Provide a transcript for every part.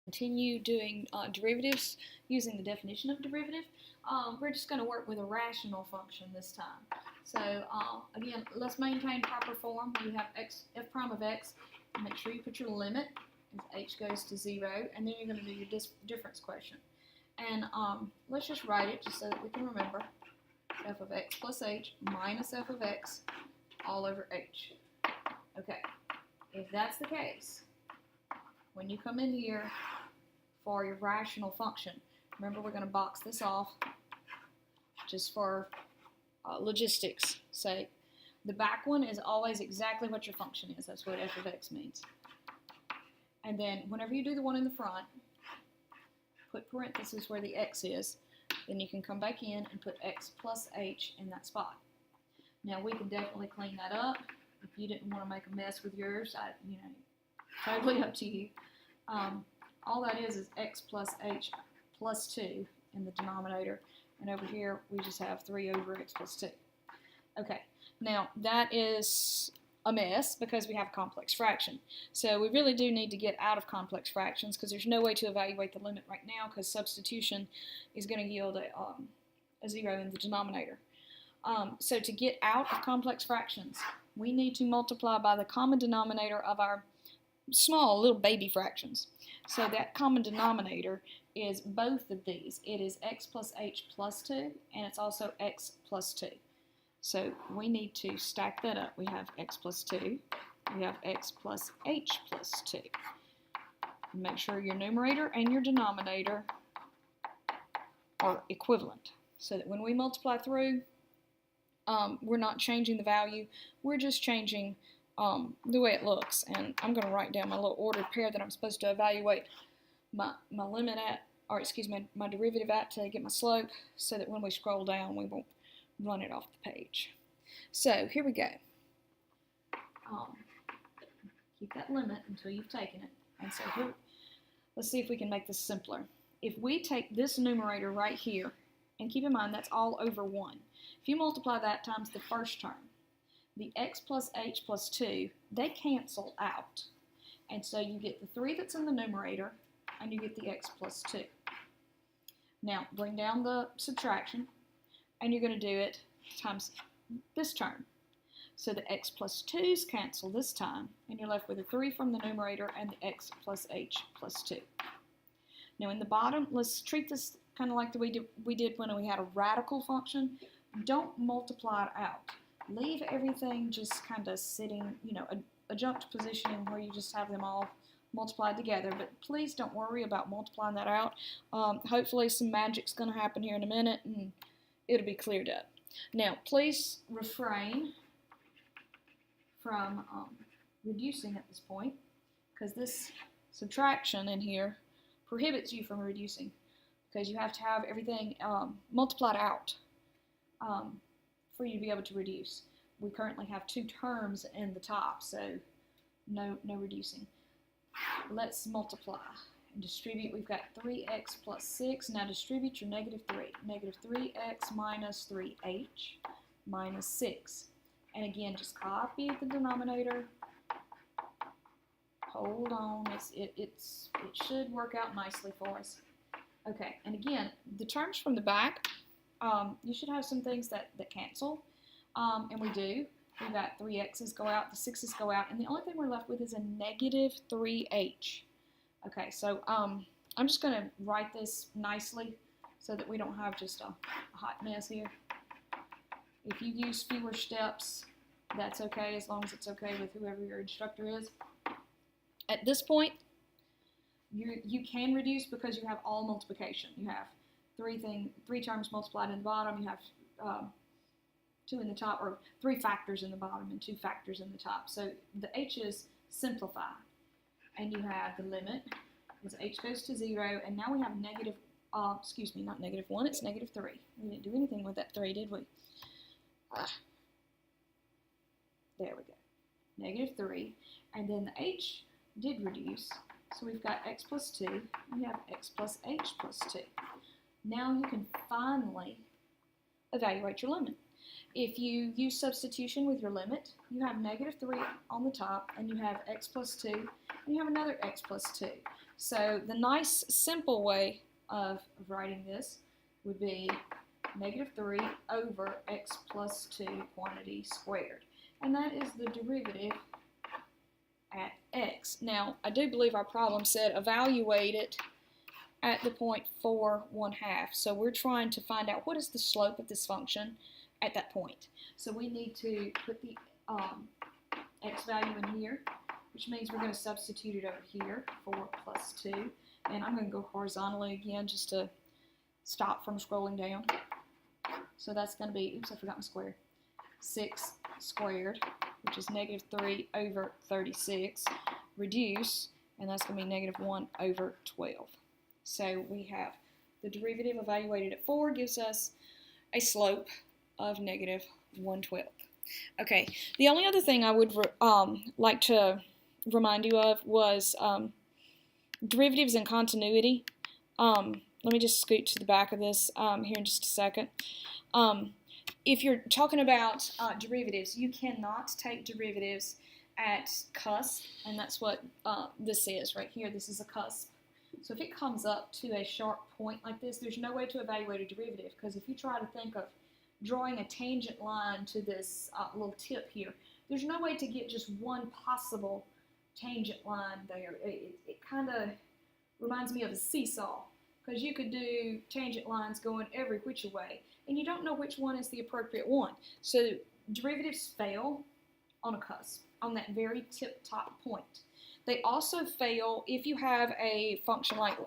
Continue doing derivatives using the definition of derivative. We're just going to work with a rational function this time. So again, let's maintain proper form. You have f prime of x. Make sure you put your limit as h goes to 0, and then you're going to do your difference question. And let's just write it just so that we can remember. F of x plus h minus f of x all over h. Okay, if that's the case, when you come in here for your rational function, remember we're going to box this off just for logistics sake. The back one is always exactly what your function is. That's what f of x means. And then whenever you do the one in the front, put parentheses where the x is. Then you can come back in and put x plus h in that spot. Now we can definitely clean that up. If you didn't want to make a mess with yours, totally up to you. All that is x plus h plus 2 in the denominator. And over here, we just have 3 over x plus 2. Okay, now that is a mess because we have a complex fraction. So we really do need to get out of complex fractions because there's no way to evaluate the limit right now because substitution is going to yield a 0 in the denominator. So to get out of complex fractions, we need to multiply by the common denominator of our small little baby fractions. So that common denominator is both of these. It is x plus h plus 2, and it's also x plus 2. So we need to stack that up. We have x plus 2. We have x plus h plus 2. Make sure your numerator and your denominator are equivalent so that when we multiply through, we're not changing the value. We're just changing the way it looks. And I'm going to write down my little ordered pair that I'm supposed to evaluate my limit at, or excuse me, my derivative at to get my slope so that when we scroll down we won't run it off the page. So here we go. Keep that limit until you've taken it. And so here, let's see if we can make this simpler. If we take this numerator right here, and keep in mind that's all over 1. If you multiply that times the first term, the x plus h plus 2, they cancel out. And so you get the 3 that's in the numerator, and you get the x plus 2. Now, bring down the subtraction, and you're going to do it times this term. So the x plus 2's cancel this time, and you're left with a 3 from the numerator and the x plus h plus 2. Now in the bottom, let's treat this kind of like the way we did when we had a radical function. Don't multiply it out. Leave everything just kind of sitting, a jumped position where you just have them all multiplied together. But please don't worry about multiplying that out. Hopefully some magic's going to happen here in a minute and it'll be cleared up. Now, please refrain from reducing at this point because this subtraction in here prohibits you from reducing because you have to have everything multiplied out for you to be able to reduce. We currently have 2 terms in the top, so no reducing. Let's multiply and distribute. We've got 3x plus 6. Now distribute your negative 3. Negative 3x minus 3h minus 6. And again, just copy the denominator. Hold on. It should work out nicely for us. Okay, and again, the terms from the back, you should have some things that cancel, and we do. We've got 3x's go out, the 6's go out, and the only thing we're left with is a negative 3h. Okay, so I'm just going to write this nicely so that we don't have just a hot mess here. If you use fewer steps, that's okay, as long as it's okay with whoever your instructor is. At this point, you can reduce because you have all multiplication. You have 3 terms multiplied in the bottom. You have 2 in the top, or 3 factors in the bottom and 2 factors in the top. So the h's simplify, and you have the limit as h goes to 0, and now we have negative. Excuse me, not negative 1. It's negative 3. We didn't do anything with that 3, did we? There we go. Negative 3, and then the h did reduce. So we've got x plus 2, and we have x plus h plus 2. Now you can finally evaluate your limit. If you use substitution with your limit, you have negative 3 on the top, and you have x plus 2, and you have another x plus 2. So the nice simple way of writing this would be -3 over x plus 2 quantity squared. And that is the derivative at x. Now, I do believe our problem said evaluate it at the point 4 1/2. So we're trying to find out what is the slope of this function at that point. So we need to put the x value in here, which means we're going to substitute it over here, 4 plus 2. And I'm going to go horizontally again just to stop from scrolling down. So that's going to be, oops, I forgot my square, 6 squared, which is -3 over 36, reduce, and that's going to be -1 over 12. So we have the derivative evaluated at 4 gives us a slope of -1/12. Okay, the only other thing I would like to remind you of was derivatives and continuity. Let me just scoot to the back of this here in just a second. If you're talking about derivatives, you cannot take derivatives at cusp, and that's what this is right here. This is a cusp. So if it comes up to a sharp point like this, there's no way to evaluate a derivative, because if you try to think of drawing a tangent line to this little tip here, there's no way to get just one possible tangent line there. It kind of reminds me of a seesaw, because you could do tangent lines going every which way, and you don't know which one is the appropriate one. So derivatives fail on a cusp, on that very tip-top point. They also fail if you have a function like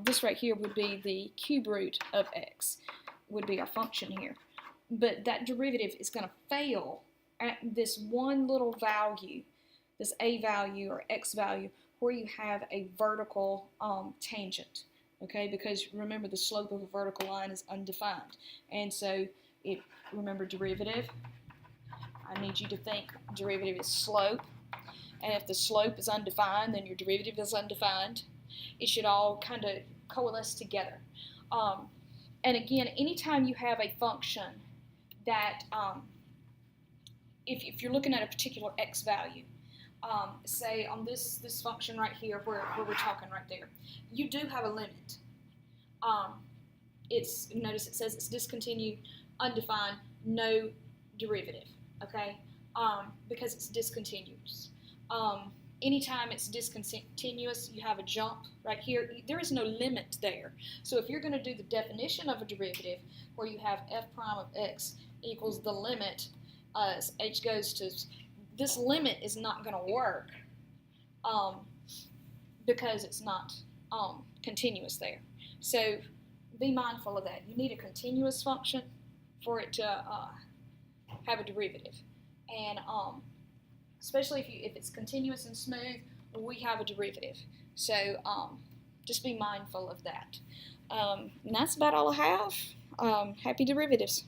this right here would be the cube root of x, would be our function here. But that derivative is going to fail at this one little value, this a value or x value, where you have a vertical tangent, okay? Because remember, the slope of a vertical line is undefined. And so, remember derivative, I need you to think derivative is slope. And if the slope is undefined, then your derivative is undefined. It should all kind of coalesce together. And again, anytime you have a function that, if you're looking at a particular x value, say on this function right here, where we're talking right there, you do have a limit. Notice it says it's discontinued, undefined, no derivative, okay? Because it's discontinuous. Anytime it's discontinuous, you have a jump right here. There is no limit there. So if you're going to do the definition of a derivative, where you have f prime of x equals the limit as h goes to, this limit is not going to work because it's not continuous there. So be mindful of that. You need a continuous function for it to have a derivative. And especially if it's continuous and smooth, we have a derivative. So just be mindful of that. And that's about all I have. Happy derivatives.